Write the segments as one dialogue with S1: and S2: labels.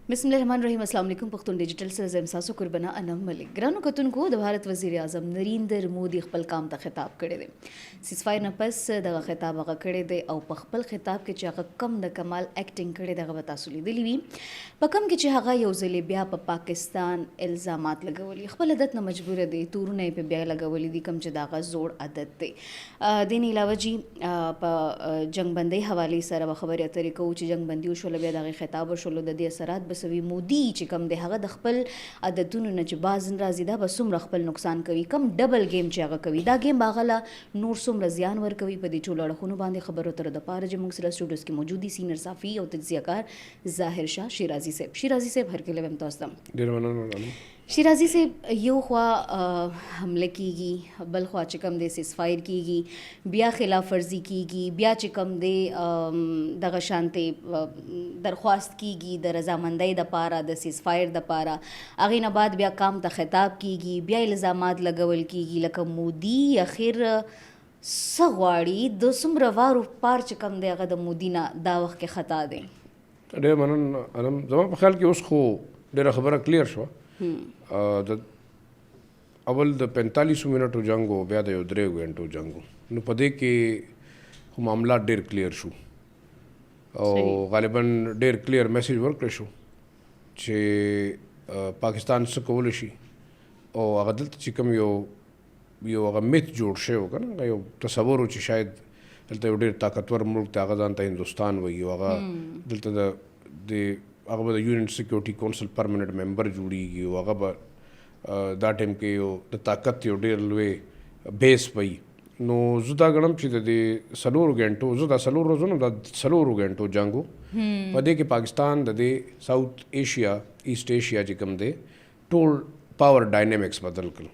S1: बिस्मिल्लाहिर्रहमानिर्रहीम। अस्सलाम वालेकुम। पख्तून डिजिटल से ज़म सासो कुर्बना अनम मलिक ग्रानो कतुनको द भारत वज़ीर आज़म नरेंद्र मोदी खपल काम ता खिताब कड़े दे सीज़फायर न पस दगा खिताब हगा कड़े दे और प खपल खिताब के चागा कम द कमाल एक्टिंग कड़े दगा बतासुली दिलीवी पकम के चागा यौज़ले ब्या प पाकिस्तान इल्ज़ामात लगवली खपल अदत न मजबूर दे तूरने पे ब्या लगवली दी कम जदागा जोड़ आदत दे दिन अलावा जी प जंगबंदी हवाले सर व खबर तरीको ची जंगबंदी उशोल ब्या दगा खिताब उशोल द दे असरात बसवी मोदी چې کم د هغه د خپل عادتونو نه چې باز راځي دا به څومره خپل نقصان کوي کم ډبل گیم چې هغه کوي دا گیم باغله نور څومره زیان ور کوي په دې ټولو اړخونو باندې خبرو تر د پاره چې موږ سره سټوډیوز کې موجودي سینیئر صحافي او تجزیه‌کار ظاهر شاه شیرازي صاحب هر کله هم تاسو ته
S2: ډیر مننه
S1: شیرازي صاحب یو خوا حمله کیږي بل خوا چې کم د سیسفایر کیږي بیا خلاف ورزي کیږي بیا چې کم د دغه شانته درخواست کیږي د رضامندۍ د پاره د سیسفایر د پاره هغه نه بعد بیا کام ته خطاب کیږي بیا الزامات لګول کیږي لکه مودي اخر سغواړي د سمره وارو پار چې کم دی هغه د مودي نه دا وخت کې خطا دی
S2: ډیر مننه انم زما په خیال کې اوس خو ډیره خبره کلیر شو د اول د 45 منټو جنگو بیا د 3 غنټو جنگو نو په دې کې هم معاملات ډیر کلیر شو او غالبا ډیر کلیر میسج ورکړ شو چې پاکستان څه کول شي او هغه دلته چې کوم یو هغه میت جوړ شوی کنه یو تصور چې شاید دلته یو ډیر طاقتور ملک ته هغه ځان ته هندوستان وایي او هغه دلته د هغه به د یونین سکیورټي کونسل پرمننٹ ممبر جوړیږي او هغه به دا ټیم کې یو د طاقت یو ډیر لوی بیس وي نو زه دا ګڼم چې د دې څلورو غنټو زه دا څلور ورځو د څلورو غنټو جنګو په دې کې پاکستان د دې ساوث ایشیا ایسٹ ایشیا چې کوم دی ټول پاور ډاینامکس بدل کړ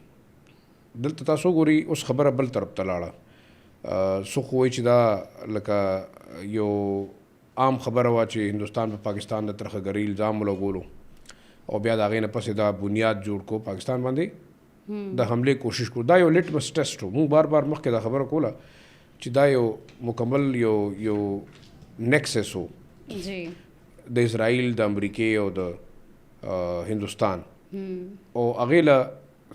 S2: دلته تاسو ګوري اوس خبره بل طرف ته لاړه سو خو چې دا لکه یو عام خبره وا چې هندوستان په پاکستان د ترخګری الزام لګولو او بیا د هغې نه پسې دا بنیاد جوړ کو پاکستان باندې د حمله کوشش کو دا یو لیټمس ټیسټ و مونږ بار مخکې دا خبره کوله چې دا یو مکمل یو نیکسس و د اسرائیل د امریکې او د هندوستان او هغې له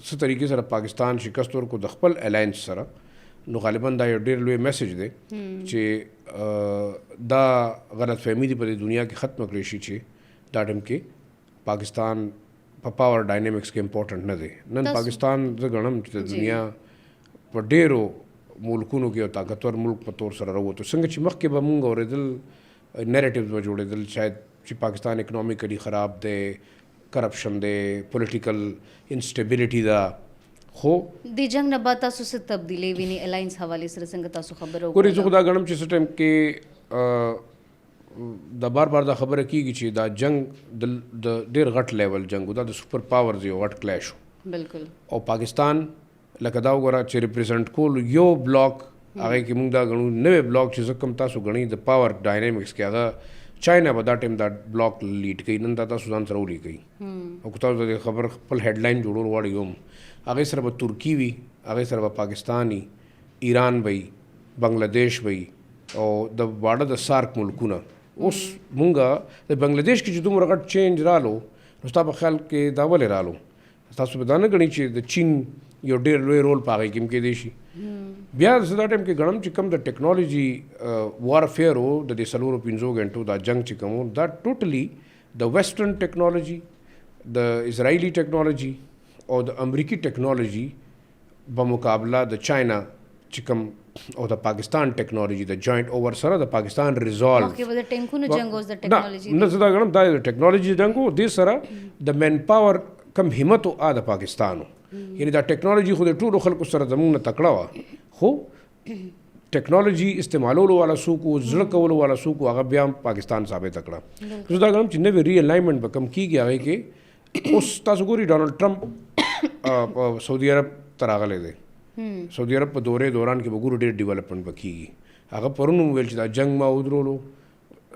S2: څه طریقې سره پاکستان شکست ورکو د خپل الاینس سره نو غالبا دا یو ډیر لوی میسج دی چې دا غلط فهمي دی په دنیا کې ختم کړی شي چې دا ټیم کې پاکستان په پاور ډاینامکس کې امپورټنٹ نه دی نن پاکستان زه ګڼم چې د دنیا په ډیرو ملکونو کې یو طاقتور ملک په تور سره راووتو څنګه چې مخکې به مونږ اورېدل نیریټیوز به جوړېدل شاید چې پاکستان اکنامیکلی خراب دی کرپشن دی پولیټیکل انسټیبلټي ده خو
S1: د جنگ نه بعد تاسو څه تبدیلی ویني الاینس حواله سره څنګه تاسو خبرو
S2: کوي زه خدا غنم چې سټیم کې د بار دا خبره کیږي چې دا جنگ د ډیر غټ لیول جنگ دا د سپر پاورز یو غټ کلیش
S1: بالکل
S2: او پاکستان لکه دا وګوره چې ریپرزینټ کول یو بلاک هغه کې موږ دا غنو نوې بلاک چې کوم تاسو غنی د پاور ډاینامکس کې هغه چاینا به دا ټیم دا بلاک لیډ کوي نن دا تاسو ځان سره ولیکي او تاسو د خبر خپل هډلاین جوړول غواړئ هم هغه سره به ترکی وي هغه سره به پاکستاني ایران وي بنگلاديش وي او د واړه د سارک ملکونه اوس مونږه د بنگلاديش کې چې دومره غټ چینج رالو نو تاسو په خیال کې دا ولې رالو تاسو به دا نه غنئ چې د چین یو ډېر لوی رول پاغی کې کې دی شي بیا زدا ټیم کې غنم چې کم د ټیکنالوژي وارفیر او د دې سلورو 5 غنټو دا جنگ چې کوم دا ټوټلی د ویسټرن ټیکنالوژي د اسرائیلی ټیکنالوژي او د امریکي ټیکنالوژي په مقابله د چاینا چې کوم او د پاکستان ټیکنالوژي د جوائنٹ اوور سره د پاکستان ریزالو
S1: مخکې د ټینکونو جنگ اوس د ټیکنالوژي
S2: نه زدا غنم دا د ټیکنالوژي جنگو د سره د مین پاور کم همت او د پاکستانو یعنی دا ټیکنالوژي خو د ټولو خلکو سره زموږ نه تکړه وه خو ټیکنالوژي استعمالولو والا څوک و زړه کولو والا څوک و هغه بیا پاکستان ثابت کړه زه دا غواړم چې نوې ری الاینمنټ به کم کیږي هغې کې اوس تاسو ګورئ ډونالډ ټرمپ سعودي عرب ته راغلی دی سعودي عرب په دوران کې به ګورو ډېر ډیولپمنټ به کیږي هغه پرون ویل چې دا جنگ ما ودرولو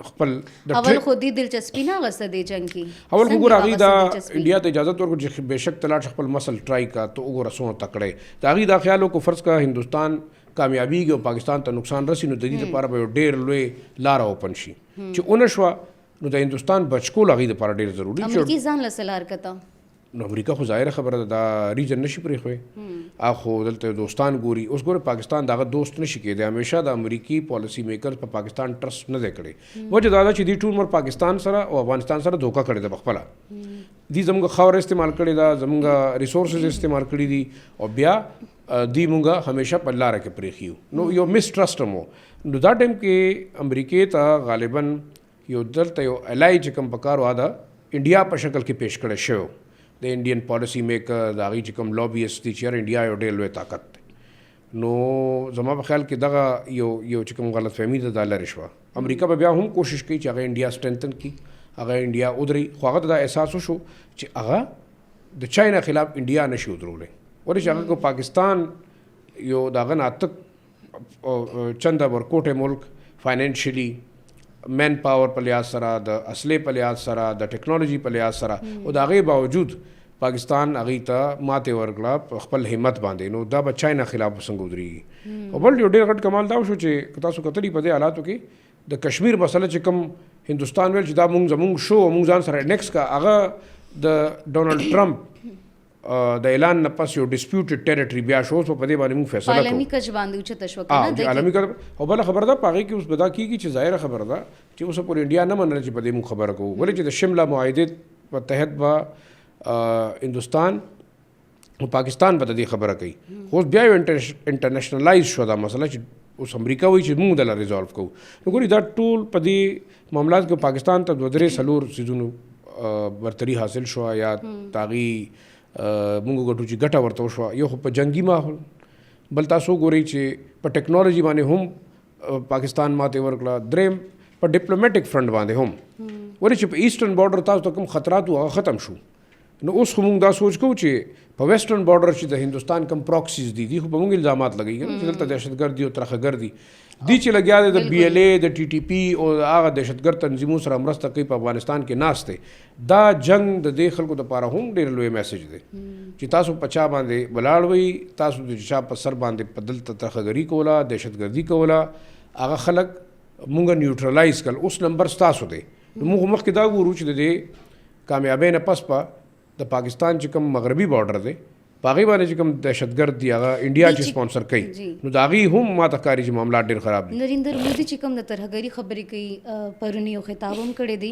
S2: خپل
S1: اول خو دې دلچسپي نه غسته دی جنگ کې
S2: اول خو ګور هغه دا انډیا ته اجازه ورکړي چې بهشک تلاش خپل مسل ټرای کا ته وګوره څونه تکړه دا هغه دا خیالو کو فرض کا هندوستان کامیابیږي او پاکستان ته نقصان رسي نو د دې لپاره به ډېر لوی لار اوپن شي چې اونشوا نو د هندوستان بچکول هغې دپاره ډېر ضروري
S1: امریکي ځان له سلار کته
S2: نو امریکا خو ظاهره خبره ده دا ریجن نشي پرېښوی خو دلته دوستان ګوري اوس ګوره پاکستان دغه دوست نشي کېدی همیشه د امریکي پالیسي میکرز په پاکستان ټرسټ نه دی کړی وجه دا ده چې دوی ټول عمر پاکستان سره او افغانستان سره دھوکه کړې ده پخپله دوی زموږ خاوره استعمال کړې ده زموږ ریسورسز استعمال کړي دي او بیا دوی مونږه همیشه په لاره کې پرېښیو نو یو مس ټرسټ هم نو دا ټایم کې امریکې ته غالبا یو دلته یو الای چې کوم پکار وه د انډیا په شکل کې پیش کړی شوی د انډین پالیسي میکر د هغې چې کوم لابیسټ دي چې یاره انډیا یو ډېر لوی طاقت دی نو زما په خیال کې دغه یو چې کوم غلط فهمي ده دا لرې شوه امریکا به بیا هم کوشش کوي چې هغه انډیا سټرنتن کړي هغه انډیا ودري خو هغه ته دا احساس وشو چې هغه د چاینا خلاف انډیا نشي ودرولی ولې چې هغه پاکستان یو د هغه نه اته چنده ورکوټی ملک فاینانشلی مین پاور په لحاظ سره د اصلې په لحاظ سره د ټیکنالوژي په لحاظ سره او د هغې باوجود پاکستان هغې ته ماتې ورکړه په خپل همت باندې نو دا به چاینا خلاف څنګه ودرېږي او بل یو ډېر غټ کمال دا وشو چې که تاسو کتلي په دې حالاتو کې د کشمیر مسله چې کوم هندوستان ویل چې دا زموږ شو موږ ځان سره انیکس کا هغه د ډونالډ ټرمپ د اعلان نه پس یو ډسپیوټډ ټریټري بیا شو په دې باندې موږ فیصله کوو
S1: عالمي کچ باندې اوچته شوه کنه
S2: عالمي کچ او بله خبره ده په هغې کې اوس به دا کېږي چې ظاهره خبره ده چې اوس پورې انډیا نه منله چې په دې موږ خبره کوو ولې چې د شمله معاهدې په تحت به هندوستان او پاکستان به د دې خبره کوي خو اوس بیا یو انټرنیشنلایز شو دا مسله چې اوس امریکا وایي چې موږ دله ریزالو کوو نو ګوري دا ټول په دې معاملات کې پاکستان ته دوه درې څلور څیزونو برتري حاصل شوه یا د هغې مونږ ګټو چې ګټه ورته وشوه یو خو په جنگي ماحول بل تاسو ګورئ چې په ټیکنالوژي باندې هم پاکستان ماتې ورکړه دریم په ډیپلومیټک فرنټ باندې هم ولې چې په ایسټرن بارډر تاسو ته کوم خطرات هغه ختم شو نو اوس خو مونږ دا سوچ کوو چې په ویسټرن بارډر چې د هندوستان کوم پراکسیز دي خو په مونږ الزامات لګوي چې دلته دهشتګرد دي او ترخهګر دي دی چې لګیا دی د بی ایل ای د ټي ټي پی او هغه دهشتګرد تنظیمونو سره مرسته کوي په افغانستان کې ناست دی دا جنگ د دې خلکو دپاره هم ډېر لوی میسج دی چې تاسو په چا باندې ولاړ وئ تاسو د چا په سر باندې په دلته ترخهګري کوله دهشتګردي کوله هغه خلک مونږ نیوټرلایز کړل اوس نمبر ستاسو دی نو موږ مخکې دا ګورو چې د دې کامیابۍ نه پس په د پاکستان چې کوم مغربي بارډر دی په هغې باندې چې کوم دهشتګرد دي هغه انډیا چې سپانسر کوي نو د هغې هم ماته ښکاري چې معاملات ډېر خراب دي
S1: نریندر مودي چې کوم د ترهګري خبرې کوي پرون یو خطاب هم کړی دی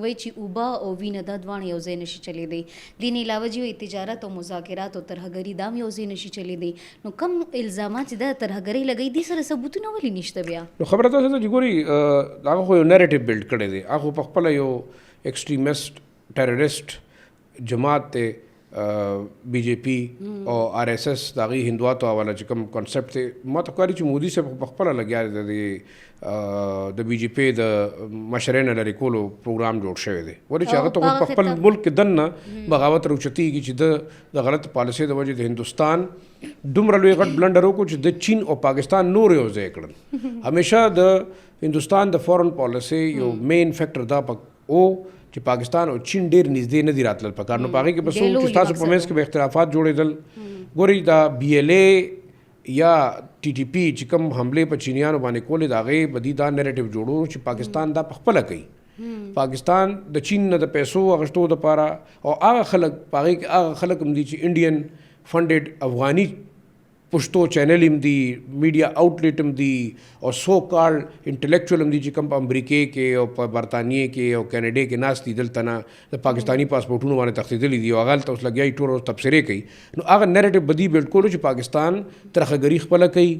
S1: وایي چې اوبه او وینه دا دواړه یو ځای نشي چلیدی دې نه علاوه چې تجارت او مذاکرات او ترهګري دا هم یو ځای نشي چلیدی نو کم الزامات چې د ترهګري لګوي دي سره ثبوتونه ولې نشته بیا
S2: نو خبره دا ده چې ګوري هغه خو یو نیریټیو بلډ کړی دی هغه په خپله یو ایکسټریمسټ ټیرریسټ جماعت دی بی جے پی او آر ایس ایس د هغې هندواتو حواله چې کوم کنسپټ دی ما ته ښکاري چې مودي صاحب په خپله لګیا دی د بی جے پی د مشرۍ نه لرې کولو پروګرام جوړ شوی دی ولې چې هغه ته په خپل ملک کې دننه بغاوت راوچتېږي چې د غلط پالیسۍ د وجې د هندوستان دومره لوی غټ بلنډر وکړو چې د چین او پاکستان نور یو ځای کړل همیشه د هندوستان د فورن پالیسۍ یو مین فیکټر دا او چې پاکستان او چین ډېر نږدې نه دي راتلل په کار نو په هغې کې به څه چې ستاسو په منځ کې به اختلافات جوړېدل ګورئ دا بی ایل ای یا ټي ټي پي چې کوم حملې په چینیانو باندې کولې د هغې به دوی دا نیریټیو جوړو چې پاکستان دا پخپله کوي پاکستان د چین نه د پیسو اخیستو دپاره او هغه خلک په هغې کې هغه خلک هم دي چې انډین فنډډ افغاني پښتو چینل هم دي میډیا آؤټلیټ هم دي او سو کارډ انټلیکچوال هم دي چې کوم په امریکې کې او په برطانیې کې او کینیډا کې ناست دي دلته نه د پاکستاني پاسپورټونو باندې تښتېدلي دي او هغه هلته اوس لګیا ټول ورځ تبصرې کوي نو هغه نیریټیو به دوی بلډ کولو چې پاکستان ترخهګري خپله کوي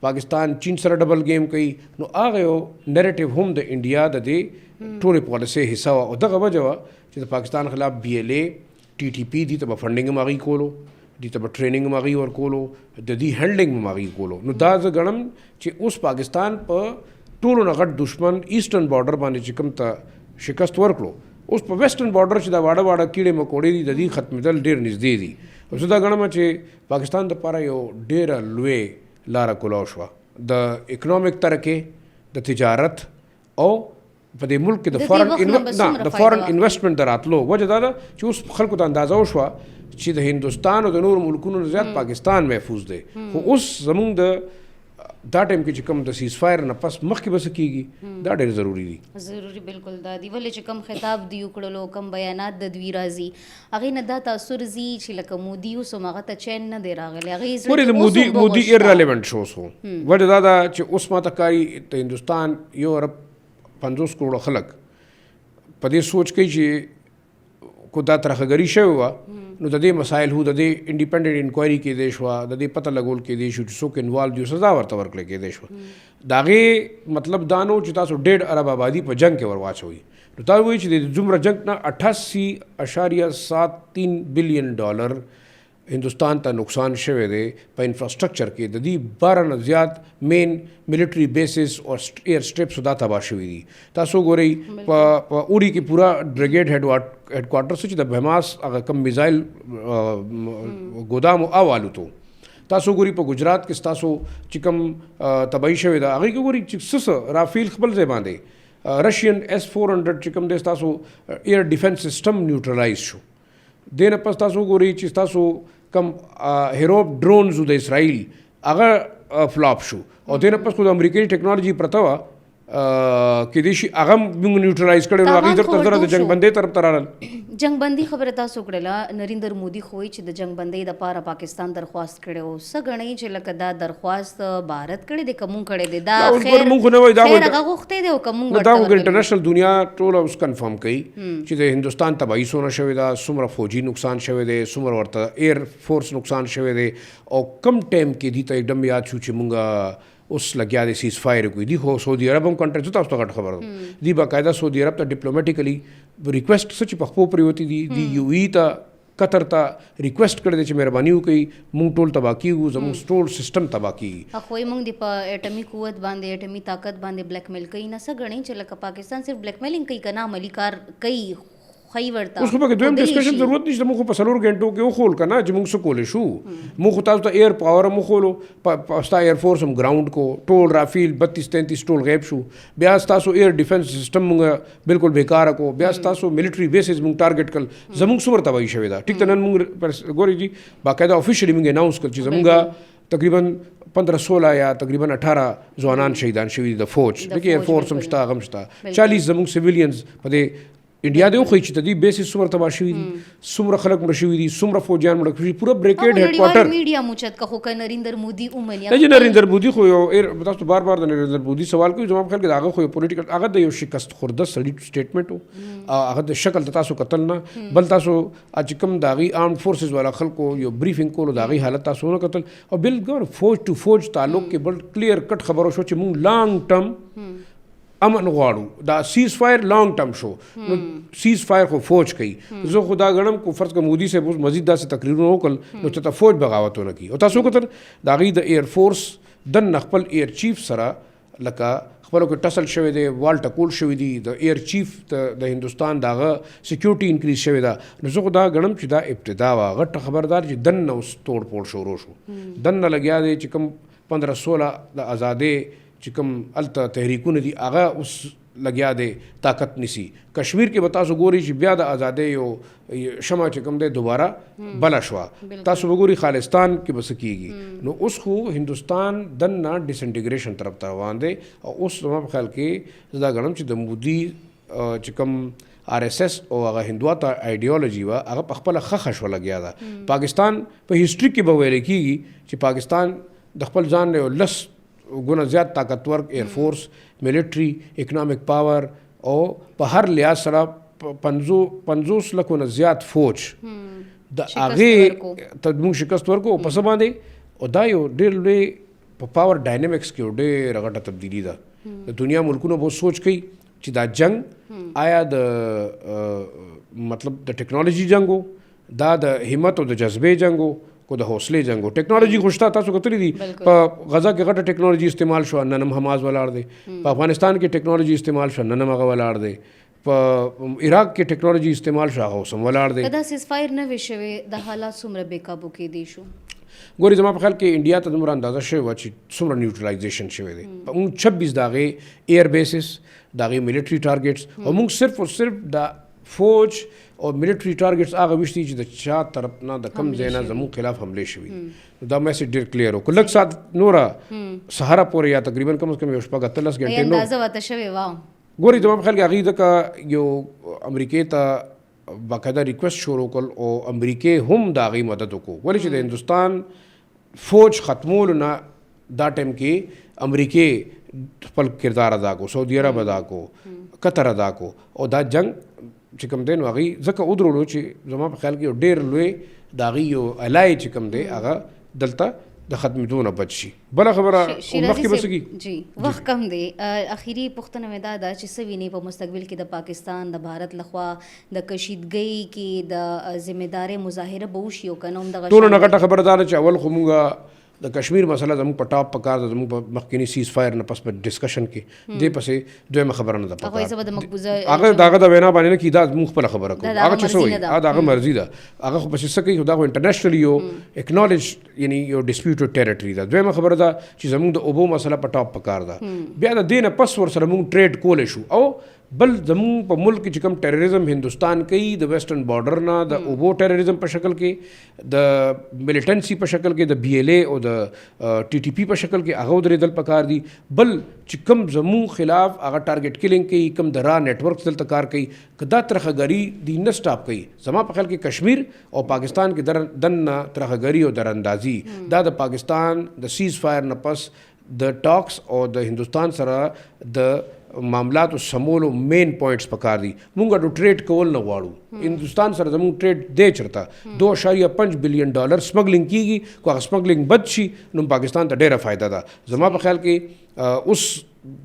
S2: پاکستان چین سره ډبل گیم کوي نو هغه یو نیریټیو هم د انډیا د دې ټولې پالیسۍ حصه وه او دغه وجه وه چې د پاکستان خلاف بی ایل ای ټي ټي پي دي ته به فنډینګ هم هغوی کولو دي ته به ټریننګ هم هغوی ورکولو د دې هینډلنګ هم هغوی کولو نو دا زه ګڼم چې اوس پاکستان په ټولو نه غټ دشمن ایسټرن بارډر باندې چې کوم ته شکست ورکړو اوس په ویسټرن بارډر چې دا واړه واړه کیړې مکوړې دي د دې ختمېدل ډېر نږدې دي او زه دا ګڼم چې پاکستان دپاره یو ډېره لوی لاره کولاو شوه د اکنامک ترقې د تجارت او په دې ملک کې د فارن انویسټمنټ د راتلو وجه دا ده چې اوس خلکو ته اندازه وشوه چې د هندوستان او د نورو ملکونو نه زیات پاکستان محفوظ دی خو اوس زمونږ د دا ټایم کې چې کوم د سیز فایر نه پس مخکې بس کیږي دا ډېر ضروری دي.
S1: ضروری بالکل دا دی ولې چې کم خطاب دی وکړلو کم بیانات د دوی راځي هغې نه دا تاثر زی چې لکه مودي اوس هم هغه ته چین نه دی راغلی هغې
S2: ورې د مودي ایرریلیونټ شو سو وجه دا ده چې اوس ماته کاري د هندوستان یو ارب 50 کروڑه خلک په دې سوچ کوي چې کو دا ترخګری شوی وه نو د دې مسایل هو د دې انډیپندنٹ انکوایري کې دی شوه د دې پته لګول کې دی شو چې څوک انوالو دي سزا ورته ورکړی کې دی شوه د هغې مطلب دا نو چې تاسو 1.5 ارب آبادي په جنګ کې ور واچوئ نو تا وایي چې د دومره جنګ نه 88.73 بلین ډالر هندوستان ته نقصان شوی دی په انفراسټرکچر کې د دې 12 نه زیات مین ملټري بیسز او ایر سټریپس دا تباه شوي دي. تاسو ګورئ په اوړي کې پورا بریګیډ هیډ کوارټرز چې د بهماس هغه کم میزایل ګودام او والوتو تاسو ګورئ په ګجرات کې تاسو چې کوم تباہي شوی دا هغې کې ګورئ چې سس رافیل خپل ځای باندې رشین S-400 چې کوم دی تاسو ایر ډیفنس سیسټم نیوټرلایز شو دې نه پس تاسو ګورئ چې تاسو کم هیروپ ډرونز د اسرائیل هغه فلاپ شو او دې نه پس خو د امریکایي ټیکنالوژي پرته وه کېدای شي هغه موږ نیوټرلایز کړی نو هغې تر طرف د جنګ بندۍ طرف ته راغلل.
S1: جنګ بندي خبره تاسو کړله نریندر مودي خو چې د جنګ بندۍ دپاره پاکستان درخواست کړی و څه ګڼئ چې لکه دا درخواست بھارت کړی دی که مونږ کړی دی دا خیر هغه غوښتی دی او که مونږ
S2: دا خو انټرنیشنل دنیا ټوله اوس کنفرم کوي چې د هندوستان تباهي څومره شوې ده څومره فوجي نقصان شوی دی څومره ورته ایر فورس نقصان شوی دی او کم ټایم کې دي ته एकदम یاد شو چې مونږ اوس لګیا دی سیز فایر کوي دی خو سعودي عرب هم کنټری تاسو ته غټ خبره ده دی باقاعده سعودي عرب ته ډیپلوماټیکلی ریکویسټ څه چې په خپو پریوتی دی یو ای ته قطر ته ریکویسټ کړی دی چې مهرباني وکړي مونږ ټول تباه کیږو زموږ ټول سیسټم تباه کیږي
S1: خو مونږ د په اټمي قوت باندې اټمي طاقت باندې بلیک میل کوي نه څه ګڼئ چې لکه پاکستان صرف بلیک میلینګ کوي که نه عملي کار کوي خی ورته
S2: اوس خو پکې دویم ډسکشن ضرورت نشته موږ خو په 4 غنټو کې وخول که نه چې موږ څه کولی شو موږ خو تاسو ته ایر پاور هم وښولو ستا ایر فورس هم ګراؤنډ کو ټول رافیل 32-33 ټول غیب شو بیا ستاسو ایر ډیفنس سسټم موږ بالکل بیکاره کو بیا ستاسو ملټري بیسز موږ ټارګټ کړل زموږ څومره تباهي شوې ده ټیک ته نن موږ ګورئ جي باقاعده افیشلی موږ اناؤنس کړل چې زموږ تقریبا 15-16 یا تقریبا 18 ځوانان شهیدان شوي د فوج دغه ایر فورس هم شته هغه هم شته 40 زموږ سیویلینز په دې انډیا دې وخی چې د دې بیسز څومره تباه شوي دي څومره خلک مړه شوي دي څومره فوجیان مړه شوي پوره بریکیډ هیډ کوارټر
S1: میډیا موچت کا خو که نریندر مودي ومني
S2: نه نریندر مودي خو یو تاسو بار د نریندر مودي سوال کوي زما په خیال کې هغه خو پولیټیکل هغه د یو شکست خورده سړي سټیټمنټ و هغه د شکل تاسو قتل نه بل تاسو چې کوم د هغې آرمډ فورسز والا خلکو یو بریفینګ کولو د هغې حالت تاسو نه کتل او بالکل فوج ټو فوج تعلق کې بل کلیر کټ خبرو شو چې مونږ لانګ ټرم امن غواړو دا سیز فایر لانګ ټرم شو نو سیز فایر خو فوج کوي زه خو دا ګڼم کو فرض که مودي صاحب اوس مزید داسې تقریرونه وکړل نو چې ته فوج بغاوتونه کوي او تاسو وکتل د هغې د ایر فورس دننه خپل ایر چیف سره لکه خپلو کې ټسل شوی دی وال ټکول شوي دي د ایر چیف د هندوستان د هغه سیکیورټي انکریز شوې ده نو زه خو دا ګڼم چې دا ابتدا وه غټه خبردار چې دننه اوس توړ پوړ شروع شو دننه لګیا دی چې کوم 15-16 د ازادۍ چې کوم هلته تحریکونه دي هغه اوس لګیا دی طاقت نیسي کشمیر کې به تاسو ګورئ چې بیا د ازادۍ یو شمع چې کوم دی دوباره بله شوه تاسو به ګورئ خالستان کې به څه کېږي نو اوس خو هندوستان دننه ډسنټیګریشن طرف ته روان دی او اوس زما په خیال کې زه دا ګڼم چې د مودي چې کوم RSS او هغه هندوا ته ایډیالوژي وه هغه په خپله ښه شوه لګیا ده پاکستان په هسټري کې به ویلی کېږي چې پاکستان د خپل ځان یو لس ګونه زیات طاقتور ایر فورس ملټري اکنامک پاور او په هر لحاظ سره 50 لکو نه زیات فوج د هغې ته موږ شکست ورکو په څه باندې او دا یو ډېر لوی په پاور ډاینامکس کې یو ډېره غټه تبدیلي ده د دنیا ملکونو به سوچ کوي چې دا جنګ آیا د مطلب د ټیکنالوژي جنګ و دا د همت او د جذبې جنګ و کو د حوصلې جنګ و ټیکنالوژي خو شته تاسو کتلی دي په غزه کې غټه ټیکنالوژي استعمال شوه نن هم حماس ولاړ دی په افغانستان کې ټیکنالوژي استعمال شوه نن هم هغه ولاړ دی په عراق کې ټیکنالوژي استعمال شوه هغه اوس هم ولاړ دی
S1: که دا سیز فایر نه وی شوې د حالات څومره بې قابو کېدی شو
S2: ګورې زما په خیال کې انډیا ته دومره اندازه شوې وه چې څومره نیوټرلایزیشن شوی دی موږ 26 د هغې ایر بیسز د هغې ملټري ټارګېټس او موږ صرف او صرف د فوج او ملټری ټارګټس هغه وشتي چې د چا طرف نه د کم ځای نه زموږ خلاف حمله شوي دا میسج ډېر کلیر و که لږ ساعت نوره سهاره پورې یا تقریبا کم از کم یو شپږ اتلس ګنټې نور
S1: اندازه ورته شوې وه
S2: ګورې زما په خیال کې هغوی ځکه یو امریکې ته باقاعده ریکویسټ شروع کړل او امریکې هم د هغوی مدد وکړو ولې چې د هندوستان فوج ختمولو نه دا ټایم کې امریکې خپل کردار ادا کو سعودي عرب ادا کو قطر ادا کو او دا جنگ چې کوم دی نو هغوی ځکه ودرولو چې زما په خیال کې یو ډېر لوی د هغوی یو الای چې کوم دی هغه دلته د ختمېدو نه بچ شي بله خبره مخکې به څه کي
S1: جی وخت کم دی اخیری پوښتنه مې دا ده چې څه ویني په مستقبل کې د پاکستان د بھارت لخوا د کشیدګۍ کې د ذمهدارۍ مظاهره به وشي او که نه هم دغه
S2: ټولو نه غټه خبره دا ده چې اول خو مونږ د کشمیر مسله زموږ په ټاپ پکار ده زموږ په مخکینی سیز فایر نه پس په ډسکشن کې دې پسې دویمه خبره نه ده پکار هغه دغه د وینا باندې نه کي دا موږ خپله خبره کوو هغه چې څه وایي دا هغه مرضي ده هغه خو پسې څه کوي دا خو انټرنیشنلی یو اکنالج یعنی یو ډسپیوټډ ټریټري ده دویمه خبره ده چې زموږ د اوبو مسله په ټاپ پکار ده بیا د دې نه پس ورسره موږ ټریډ کولی شو او بل زموږ په ملک کې چې کوم ټیرریزم هندوستان کوي د ویسټرن بارډر نه د اوبو ټیرریزم په شکل کې د ملیټنسي په شکل کې د بی ایل ای او د ټي ټي پی په شکل کې هغه درېدل پکار دي بل چې کوم زموږ خلاف هغه ټارګټ کلینګ کوي کوم د را نیټورک دلته کار کوي که دا ترخهګري دی نه سټاپ کوي زما په خیال کې کشمیر او پاکستان کې دننه ترخهګري او دراندازي دا د پاکستان د سیز فایر نه پس د ټاکس او د هندوستان سره د معاملاتو سمولو مین پوینټس پکار دي مونږ د ټریډ کول نه غواړو هندوستان سره زموږ ټریډ دی چرته 2.5 بلین ډالر سمګلینګ کیږي کو هغه سمګلینګ بد شي نو پاکستان ته ډیره فایده ده زما په خیال کې اوس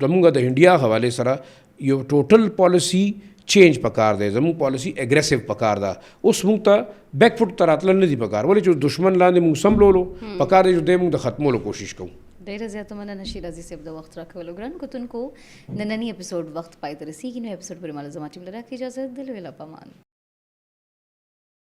S2: زموږ د انډیا حواله سره یو ټوټل پالیسی چینج پکار دی زموږ پالیسی اګریسیو پکار ده اوس موږ ته بیک فوټ ته راتلل نه دي پکار ولې چې دشمن لاندې موږ سملولو پکار دی چې دوی موږ د ختمولو کوشش کوو
S1: ډیره زیاته مننه شیرازي صاحب د وخت راکولو ګران کتونکو نننی اپیسوډ وخت پای ته رسیږي نو اپیسوډ پرې مال زما ټیم لره کې اجازه دلوي لا پامان